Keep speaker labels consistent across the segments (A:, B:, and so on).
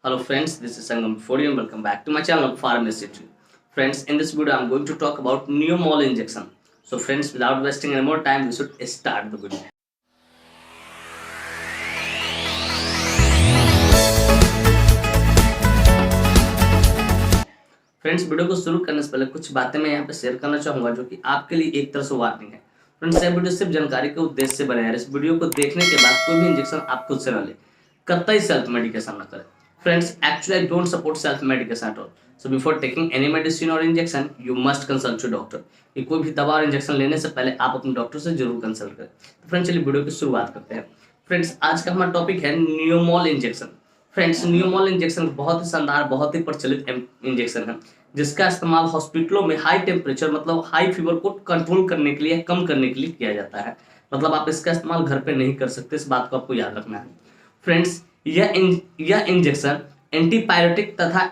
A: Hello friends, this is Sangam Fodi and welcome back to my channel Pharmacy Tree. Friends, in this video I'm going to talk about Neomol injection. So friends, without wasting any more time, we should start the video. Friends, video को शुरू करने से पहले कुछ बातें मैं यहाँ पे शेयर करना चाहूंगा जो कि आपके लिए एक तरह से वार्निंग है। फ्रेंड्स, यह वीडियो सिर्फ जानकारी के उद्देश्य से बनाया है। इस वीडियो को देखने के बाद कोई भी इंजेक्शन आप खुद से न ले, कतई सेल्फ मेडिकेशन न करें। Friends, actually I don't support self medication at all. So before taking any medicine or injection, you must consult your doctor. कि कोई भी दवा और इंजेक्शन लेने से पहले आप अपने डॉक्टर से जरूर कंसल्ट करें। तो फ्रेंड्स, चलिए वीडियो की शुरुआत करते हैं। फ्रेंड्स, आज का हमारा टॉपिक है नियोमोल इंजेक्शन। फ्रेंड्स, नियोमोल इंजेक्शन बहुत ही शानदार, बहुत ही प्रचलित इंजेक्शन है जिसका इस्तेमाल हॉस्पिटलों में हाई टेम्परेचर मतलब हाई फीवर को कंट्रोल करने के लिए, कम करने के लिए किया जाता है। मतलब आप इसका इस्तेमाल घर पे नहीं कर सकते, इस बात को आपको याद रखना है। फ्रेंड्स, यह इंजेक्शन एंटीपायरेटिक तथा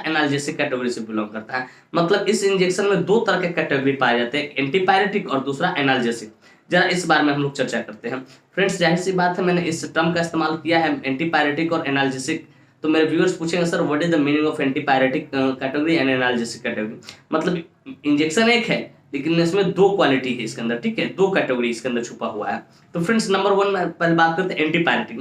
A: एनाल्जेसिक कैटेगरी से बिलोंग करता है। मतलब इस इंजेक्शन में दो तरह के कैटेगरी पाए जाते हैं, एंटीपायरेटिक और दूसरा एनाल्जेसिक। जरा इस बारे में हम लोग चर्चा करते हैं। फ्रेंड्स, जाहिर सी बात है, मैंने इस टर्म का इस्तेमाल किया है एंटीपायरेटिक और एनाल्जेसिक। तो मेरे व्यूअर्स पूछेंगे, sir what is the meaning of antipyretic category and analgesic category. मतलब इंजेक्शन एक है लेकिन इसमें दो क्वालिटी है इसके अंदर, ठीक है, दो कैटेगरी इसके अंदर छुपा हुआ है। तो फ्रेंड्स, नंबर वन में पहले बात करते हैं एंटीपायरेटिक।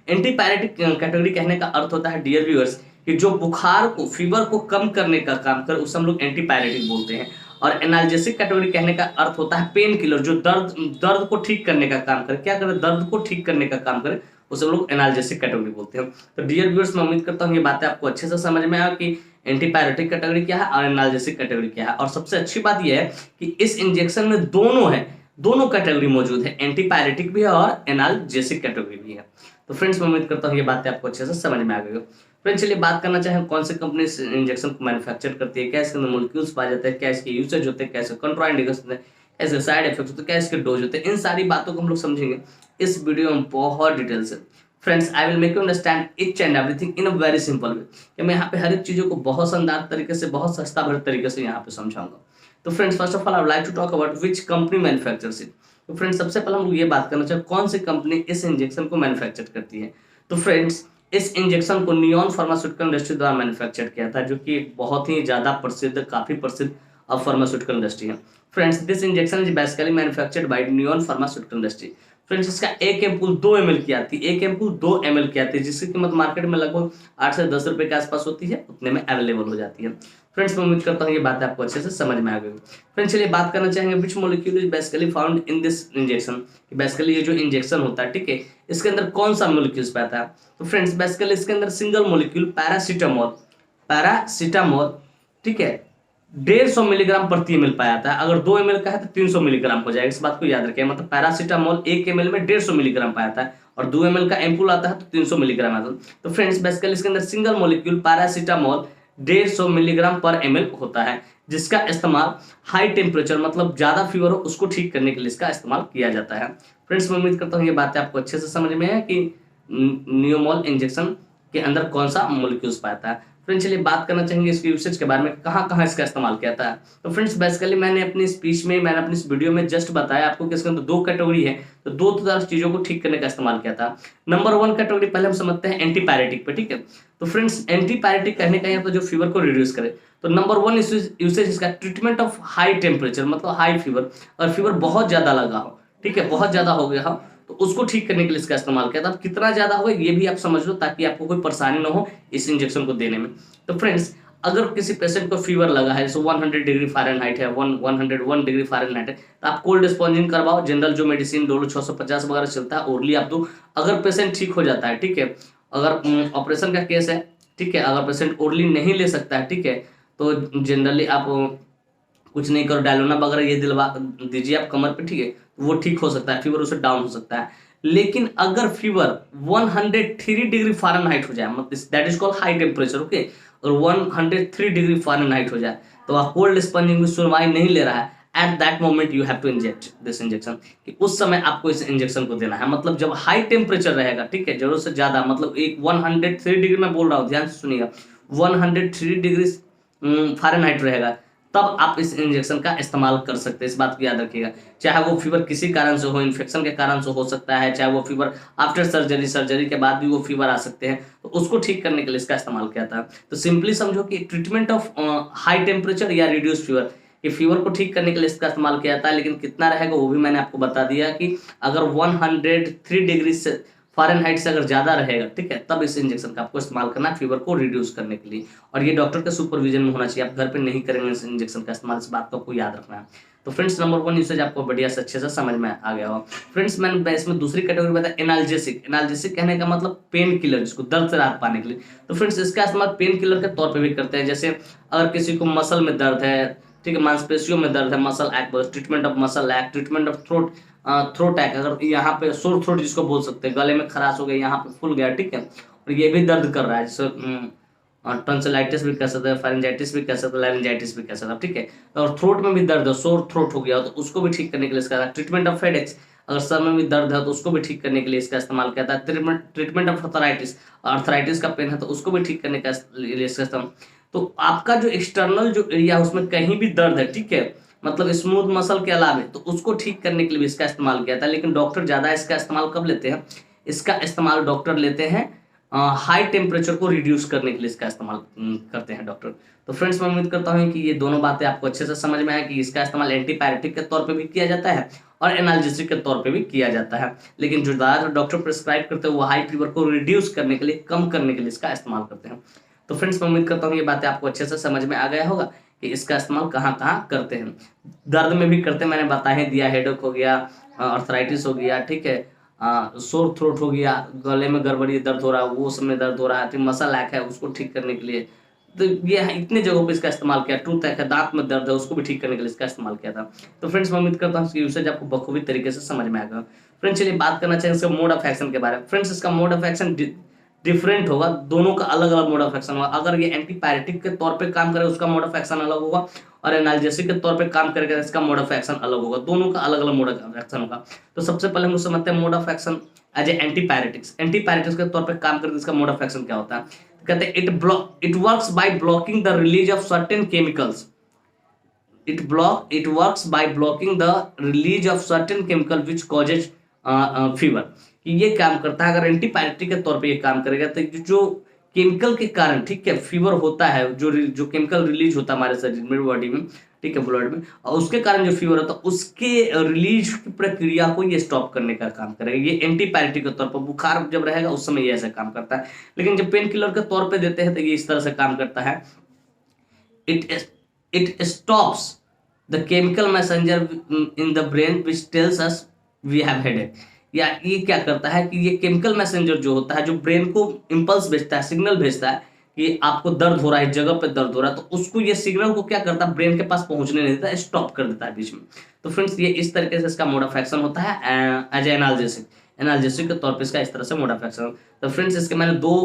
A: एंटीपायरेटिक कैटेगरी कहने का अर्थ होता है डियर व्यूअर्स कि जो बुखार को, फीवर को कम करने का काम करे उसे हम लोग एंटीपायरेटिक बोलते हैं। और एनाल्जेसिक कैटेगरी कहने का अर्थ होता है पेन किलर, जो दर्द को ठीक करने का काम करे। क्या करे? दर्द को ठीक करने का काम करे, उसे हम लोग एनाल्जेसिक कैटेगरी बोलते हैं। तो डियर व्यूअर्स, मैं उम्मीद करता हूँ ये बातें आपको अच्छे से समझ में आया कि एंटीपायरेटिक कैटेगरी क्या है और एनाल्जेसिक कैटेगरी क्या है। और सबसे अच्छी बात यह है कि इस इंजेक्शन में दोनों है, दोनों कैटेगरी मौजूद है, एंटीपायरेटिक भी है और एनाल्जेसिक कैटेगरी भी है। तो फ्रेंड्स, मैं उम्मीद करता हूँ ये बातें आपको अच्छे से समझ में आ गई हो। फ्रेंड्स, चलिए बात करना चाहें कौन सी कंपनी इस इंजेक्शन को मैन्युफैक्चर करती है, क्या इसके अंदर मोलिक्यूल्स पाए जाते हैं, क्या इसके यूसेज होते हैं, क्या इसके कंट्राइंडिकेशन होते हैं, क्या इसके साइड इफेक्ट्स होते हैं, क्या इसके डोज होते हैं। इन सारी बातों को हम लोग समझेंगे इस वीडियो में बहुत डिटेल से। Friends, I will make you understand each and everything in a very simple way, कि मैं यहाँ पे हर एक चीज़ों को बहुत शानदार तरीके से, बहुत सस्ता भर तरीके से यहाँ पे समझाऊंगा। तो friends, first of all I would like to talk about which company manufactures it. तो फ्रेंड्स, सबसे पहले हम लोग ये बात करना चाहिए कौन सी कंपनी इस इंजेक्शन को मैन्युफैक्चर करती है। तो फ्रेंड्स, इस इंजेक्शन को नियॉन फार्मास्यूटिकल इंडस्ट्री द्वारा मैन्युफैक्चर किया था, जो कि एक बहुत ही ज्यादा प्रसिद्ध, काफी प्रसिद्ध फार्मास्यूटिकल इंडस्ट्री है। Friends, this injection is basically manufactured by neon pharmaceutical industry. Friends, इसका एक एम्पूल 2 ml की आती है, एक एम्पूल 2 ml की आती है, जिसकी कीमत मार्केट में लगभग 8 से 10 रुपए के आसपास होती है, उतने में अवेलेबल हो जाती है। फ्रेंड्स, मैं उम्मीद करता हूँ ये बात आपको अच्छे से समझ में आ गई। फ्रेंड्स, चलिए बात करना चाहेंगे which molecule is basically found in this injection. Basically ये जो इंजेक्शन होता है, ठीक है, इसके अंदर कौन सा मॉलिक्यूल्स पाता है। तो फ्रेंड्स, बेसिकली इसके अंदर सिंगल मॉलिक्यूल पैरासीटामोल, ठीक है, 150 मिलीग्राम प्रति ml पाया जाता है। अगर 2 ml का है तो 300 मिलीग्राम हो जाएगा, इस बात को याद रखें। मतलब पैरासीटामोल 1 ml में 150 मिलीग्राम पाया जाता है और 2 ml का एम्पूल आता है तो 300 मिलीग्राम आता है। तो फ्रेंड्स, बेसिकली इसके अंदर सिंगल मॉलिक्यूल पैरासीटामोल 150 मिलीग्राम पर ml होता है, जिसका इस्तेमाल हाई टेम्परेचर मतलब ज्यादा फीवर हो उसको ठीक करने के लिए इसका इस्तेमाल किया जाता है। फ्रेंड्स, मैं उम्मीद करता हूँ ये बातें आपको अच्छे से समझ में है कि नियोमोल इंजेक्शन के अंदर कौन सा मॉलिक्यूल्स पाता है। फ्रेंड्स, चलिए बात करना चाहेंगे इसके यूसेज के बारे में, कहाँ कहाँ इसका इस्तेमाल किया था। तो फ्रेंड्स, बेसिकली मैंने अपनी स्पीच में, मैंने अपनी इस वीडियो में जस्ट बताया आपको कि इसके अंदर दो कैटेगरी है, तो दो तरह चीजों को ठीक करने का इस्तेमाल किया था। नंबर वन कैटेगरी पहले हम समझते हैं एंटीपायरेटिक पे, ठीक है। तो फ्रेंड्स, एंटीपायरेटिक कहने का यहाँ पर जो फीवर को रिड्यूस करे, तो नंबर वन यूसेज इसका ट्रीटमेंट ऑफ हाई टेम्परेचर मतलब हाई फीवर, और फीवर बहुत ज्यादा लगा हो, ठीक है, बहुत ज्यादा हो गया हो, तो उसको ठीक करने के लिए इसका इस्तेमाल किया था। अब कितना ज्यादा होगा ये भी आप समझ लो, ताकि आपको कोई परेशानी ना हो इस इंजेक्शन को देने में। तो फ्रेंड्स, अगर किसी पेशेंट को फीवर लगा है, जैसे 100 डिग्री फ़ारेनहाइट है, 101 डिग्री फ़ारेनहाइट है, तो आप कोल्ड स्पॉन्जिंग करवाओ। जनरल जो मेडिसिन डोलो 650 वगैरह चलता है, ओरली आप दो। अगर पेशेंट ठीक हो जाता है, ठीक है, अगर ऑपरेशन का केस है, ठीक है, अगर पेशेंट ओरली नहीं ले सकता है, ठीक है, तो जनरली आप कुछ नहीं करो, डायलोना वगैरह ये दिलवा दीजिए आप कमर पे, ठीक है, वो ठीक हो सकता है, फीवर उससे डाउन हो सकता है। लेकिन अगर फीवर 103 डिग्री फ़ारेनहाइट हो जाए, मतलब that is called high temperature, okay, और 103 डिग्री फ़ारेनहाइट हो जाए, तो आप कोल्ड स्पंजिंग में सुनवाई नहीं ले रहा है, at that moment you have to inject this injection, कि उस समय आपको इस इंजेक्शन को देना है। मतलब जब हाई टेम्परेचर रहेगा, ठीक है, जरूरत से ज्यादा, मतलब एक 103 डिग्री में बोल रहा हूँ, ध्यान से सुनिएगा, 103 डिग्री फ़ारेनहाइट रहेगा, तब आप इस इंजेक्शन का इस्तेमाल कर सकते हैं। इस बात को याद रखिएगा। चाहे वो फीवर किसी कारण से हो, इन्फेक्शन के कारण से हो सकता है, चाहे वो फीवर आफ्टर सर्जरी, सर्जरी के बाद भी वो फीवर आ सकते हैं, तो उसको ठीक करने के लिए इसका इस्तेमाल किया था। तो सिंपली समझो कि ट्रीटमेंट ऑफ हाई टेम्परेचर या रिड्यूस फीवर, ये फीवर को ठीक करने के लिए इसका इस्तेमाल किया जाता है। लेकिन कितना रहेगा वो भी मैंने आपको बता दिया कि अगर 103 डिग्री से फ़ारेनहाइट से अगर ज़्यादा रहेगा, ठीक है, तब इस इंजेक्शन का आपको इस्तेमाल करना है फीवर को रिड्यूस करने के लिए। और ये डॉक्टर के सुपरविजन में होना चाहिए, आप घर पे नहीं करेंगे इस इंजेक्शन का इस्तेमाल, इस बात को आपको याद रखना है। तो फ्रेंड्स नंबर 1 यूसेज आपको बढ़िया से अच्छे से समझ में आ गया हो। फ्रेंड्स मैंने इसमें दूसरी कैटेगरी बताया एनाल्जेसिक। एनाल्जेसिक कहने का मतलब पेन किलर, जिसको दर्द से राहत पाने के लिए। तो फ्रेंड्स इसका इस्तेमाल पेन किलर के तौर पर भी करते हैं। जैसे अगर किसी को मसल में दर्द है, ठीक है, मांसपेशियों में दर्द है, muscle act, treatment of muscle act, treatment of throat act, अगर यहाँ पे सोर थ्रोट जिसको बोल सकते हैं, गले में खराश हो गया, यहाँ पे फूल गया, ठीक है, और ये भी दर्द कर रहा है, जैसे टॉन्सिलाइटिस भी कह सकते हैं, फारिंजाइटिस भी कह सकते हैं, लारिंजाइटिस भी कह सकते हैं, ठीक है। और थ्रोट में भी दर्द है, सोर थ्रोट हो गया, तो उसको भी ठीक करने के लिए इसका ट्रीटमेंट ऑफ हेडेक्स, अगर सर में भी दर्द है तो उसको भी ठीक करने के लिए इसका इस्तेमाल किया जाता है। ट्रीटमेंट ऑफ अर्थराइटिस, अर्थराइटिस का पेन है तो उसको भी ठीक करने का लिए इसका इस्तेमाल। तो आपका जो एक्सटर्नल जो एरिया है उसमें कहीं भी दर्द है, ठीक है, मतलब स्मूथ मसल के अलावा, तो उसको ठीक करने के लिए भी इसका इस्तेमाल किया था। लेकिन डॉक्टर ज़्यादा इसका इस्तेमाल कब लेते हैं? इसका इस्तेमाल डॉक्टर लेते हैं हाई टेम्परेचर को रिड्यूस करने के लिए इसका इस्तेमाल करते हैं डॉक्टर। तो फ्रेंड्स मैं उम्मीद करता हूँ कि ये दोनों बातें आपको अच्छे से समझ में आए कि इसका इस्तेमाल एंटीपायरेटिक के तौर पे भी किया जाता है और एनाल्जेसिक के तौर पे भी किया जाता है। लेकिन जो ज़्यादातर डॉक्टर प्रिस्क्राइब करते हैं वो हाई फीवर को रिड्यूस करने के लिए, कम करने के लिए इसका इस्तेमाल करते हैं। तो फ्रेंड्स मैं उम्मीद करता हूँ ये बातें आपको अच्छे से समझ में आ गया होगा कि इसका इस्तेमाल कहाँ कहाँ करते हैं। दर्द में भी करते हैं, मैंने बता ही दिया, हेडेक हो गया, अर्थराइटिस हो गया, ठीक है, सोर थ्रोट हो गया, गले में गड़बड़ी दर्द हो रहा है, वो समय दर्द हो रहा है, फिर मसल लैक है उसको ठीक करने के लिए, तो ये इतने जगहों पे इसका इस्तेमाल किया। टूथ है, दांत में दर्द है, उसको भी ठीक करने के लिए इसका इस्तेमाल किया था। तो फ्रेंड्स मैं उम्मीद करता हूँ इसकी यूसेज आपको बखूबी तरीके से समझ में आएगा। फ्रेंड्स चलिए बात करना चाहिए इसका मोड ऑफ एक्शन के बारे में। फ्रेंड्स इसका मोड ऑफ एक्शन डिफरेंट होगा, दोनों का अलग अलग मोड ऑफ एक्शन होगा। अगर ये एंटीपायरेटिक के तौर पे काम करे उसका मोड ऑफ एक्शन अलग होगा, और एनाल्जेसिक के तौर पे काम करेगा इसका मोड ऑफ एक्शन अलग होगा। दोनों का अलग अलग मोड ऑफ एक्शन होगा। तो सबसे पहले हम समझते हैं mode of action as a antipyretics. Antipyretics के तौर पे काम करके इसका मोड ऑफ एक्शन क्या होता है? कहते हैं it works by blocking the release of certain chemicals. it works by blocking the release of certain chemical which causes fever। कि ये काम करता है, अगर एंटीपायरेटिक के तौर पे ये काम करेगा तो जो केमिकल के कारण, ठीक है, फीवर होता है, जो केमिकल रिलीज होता है हमारे शरीर में, बॉडी में, ठीक है, ब्लड में, और उसके कारण जो फीवर होता है उसके रिलीज की प्रक्रिया को ये स्टॉप करने का काम करेगा। ये एंटीपायरेटिक के तौर पर, बुखार जब रहेगा उस समय ये ऐसा काम करता है। लेकिन जब पेन किलर के तौर पे देते हैं तो ये इस तरह से काम करता है, it stops the chemical messenger in the brain which tells us we have headache। या ये क्या करता है कि ये केमिकल मैसेंजर जो होता है, जो ब्रेन को इंपल्स भेजता है, सिग्नल भेजता है कि आपको दर्द हो रहा है, जगह पे दर्द हो रहा है, तो उसको ये सिग्नल को क्या करता है, ब्रेन के पास पहुंचने नहीं देता, स्टॉप कर देता है बीच में। तो फ्रेंड्स ये इस तरीके से इसका मोड ऑफ एक्शन होता है एज एनाल्जेसिक। एनाल्जेसिक के तौर पे इसका इस तरह से मोड ऑफ एक्शन। तो फ्रेंड्स इसके मैंने दो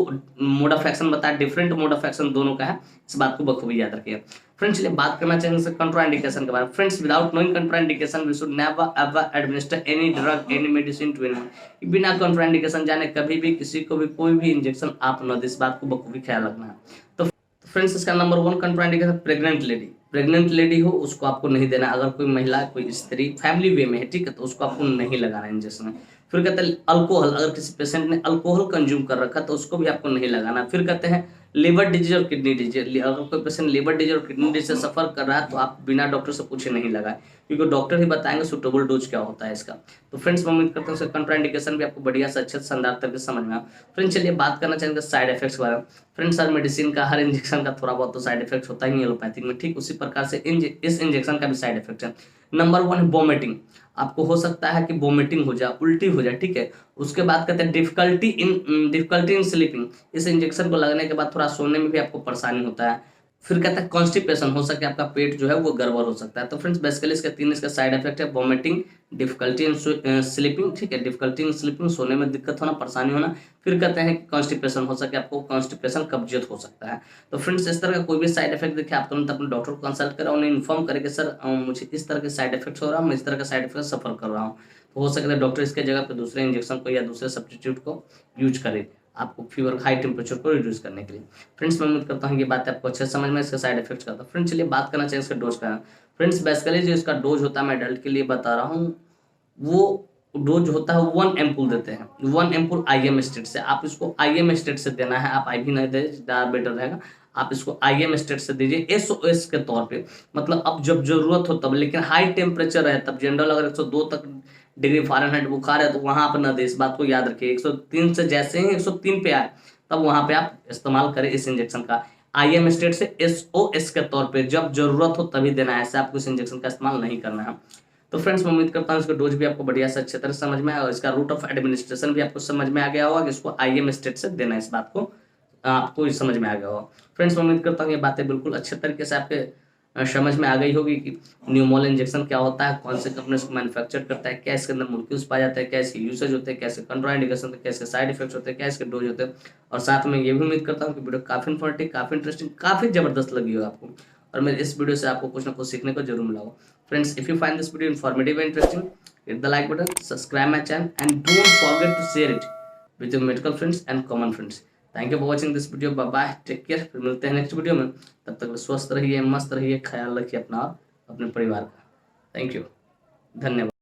A: मोड ऑफ एक्शन बताया, डिफरेंट मोड ऑफ एक्शन दोनों का है, इस बात को बखूबी याद रखिए। फ्रेंड्स चलिए बात करना चाहेंगे कंट्राइंडिकेशन के बारे में। Friends without knowing contraindication we should never ever administer any drug any medicine to anyone. बिना कंट्राइंडिकेशन जाने कभी भी किसी को भी कोई भी इंजेक्शन आप न दें, इस बात को बखूबी ख्याल रखना है। तो फ्रेंड्स इसका number 1 contraindication pregnant lady. Pregnant lady हो उसको आपको नहीं देना। अगर कोई महिला, कोई स्त्री फैमिली वे में है, ठीक है, तो उसको आपको नहीं लगाना इंजेक्शन। फिर कहते हैं अल्कोहल, अगर किसी पेशेंट ने अल्कोहल कंज्यूम कर रखा तो उसको भी आपको नहीं लगाना। फिर कहते हैं लिवर डिजीज और किडनी डिजीज, अगर कोई पेशेंट लिवर डिजीज और किडनी डिजीज से सफर कर रहा है तो आप बिना डॉक्टर से पूछे नहीं लगाए, क्योंकि डॉक्टर ही बताएंगे सुटेबल डोज क्या होता है इसका। तो फ्रेंड्स मैं उम्मीद करता हूँ कंट्राइंडिकेशन भी आपको बढ़िया से अच्छे शानदार तरीके से समझ में आया। फ्रेंड्स चलिए बात करना चाहेंगे साइड इफेक्ट्स के बारे में। फ्रेंड्स हर मेडिसिन का, हर इंजेक्शन का थोड़ा बहुत तो साइड इफेक्ट होता ही है एलोपैथिक में, ठीक उसी प्रकार से इस इंजेक्शन का भी साइड इफेक्ट है। नंबर 1 है वोमिटिंग। आपको हो सकता है कि वोमिटिंग हो जाए, उल्टी हो जाए, ठीक है। उसके बाद कहते हैं डिफिकल्टी इन स्लीपिंग। इस इंजेक्शन को लगने के बाद थोड़ा सोने में भी आपको परेशानी होता है। फिर कहता है कॉन्स्टिपेशन, हो सकता है आपका पेट जो है वो गड़बड़ हो सकता है। तो फ्रेंड्स बेसिकली इसके 3 इसका साइड इफेक्ट है, वोमिटिंग, डिफिकल्टी इन स्लीपिंग, ठीक है, डिफिकल्टी इन स्लीपिंग, सोने में दिक्कत होना, परेशानी होना। फिर कहते हैं कॉन्स्टिपेशन, हो सके आपको कॉन्स्टिपेशन, कब्जियत हो सकता है। तो फ्रेंड्स इस तरह का कोई भी साइड इफेक्ट देखे आप तुरंत अपने डॉक्टर को कंसल्ट करें, उन्हें इन्फॉर्म करें कि सर मुझे इस तरह के साइड इफेक्ट्स हो रहा है, मैं इस तरह का साइड इफेक्ट सफर कर रहा हूँ। तो हो सकता है डॉक्टर इसके जगह पे दूसरे इंजेक्शन को या दूसरे सब्स्टिट्यूट को यूज करे। आपको फीवर हाई टेम्परेचर को रिड्यूस करने के लिए। फ्रेंड्स मैं उम्मीद करता हूँ ये बात आपको अच्छे समझ में, इसके साइड इफेक्ट्स का। तो फ्रेंड्स चलिए बात करना चाहिए इसका डोज का। फ्रेंड्स बेसिकली जो इसका डोज होता है मैं एडल्ट के लिए बता रहा हूँ, वो डोज होता है 1 एम्पूल देते हैं, 1 एम्पूल आईएम स्टेट से। आप इसको आईएम स्टेट से देना है, आप आईवी नहीं दे ज़्यादा बेटर रहेगा। आप इसको आईएम स्टेट से दीजिए एसओएस के तौर पे, मतलब अब जब जरूरत हो तब, लेकिन हाई टेम्परेचर है तब। जनरल अगर 102 तक डिग्री फ़ारेनहाइट बुखार है तो वहां पर न दे, इस बात को याद रखिए। 103 से जैसे ही 103 पे आए तब वहां पे आप इस्तेमाल करें इस इंजेक्शन का। आईएम स्टेट से एसओएस के तौर पे जब जरूरत हो तभी देना है, ऐसे आपको इस इंजेक्शन का इस्तेमाल नहीं करना है। तो फ्रेंड्स मैं उम्मीद करता हूँ इसका डोज भी आपको बढ़िया से अच्छे तरह समझ में आया और इसका रूट ऑफ एडमिनिस्ट्रेशन भी आपको समझ में आ गया होगा कि इसको आईएम स्टेट से देना है, इस बात को आपको समझ में आ गया होगा। फ्रेंड्स मैं उम्मीद करता हूँ ये बातें बिल्कुल अच्छे तरीके से आपके समझ में आ गई होगी कि न्यूमोल इंजेक्शन क्या होता है, कौन से कंपनी इसको मैन्युफैक्चर करता है, क्या इसके अंदर मोलिक्यूल्स पाया जाता है, क्या इसके यूसेज होते हैं, कैसे कंट्राइंडिकेशन होते हैं, कैसे साइड इफेक्ट्स होते हैं, क्या इसके डोज होते हैं। और साथ में ये भी उम्मीद करता हूँ कि वीडियो काफ़ी इन्फॉर्मेटिव, काफ़ी इंटरेस्टिंग, काफ़ी जबरदस्त लगी हो आपको, और मेरे इस वीडियो से आपको कुछ ना कुछ सीखने को जरूर मिला हो। Friends, if you find this video informative and interesting, hit the like button, subscribe my channel, and don't forget to share it with your medical friends and common friends. Thank you for watching this video. Bye bye. Take care. फिर मिलते हैं next video में। तब तक स्वस्थ रहिए, मस्त रहिए, ख्याल रखिए अपना और अपने परिवार का। थैंक यू, धन्यवाद।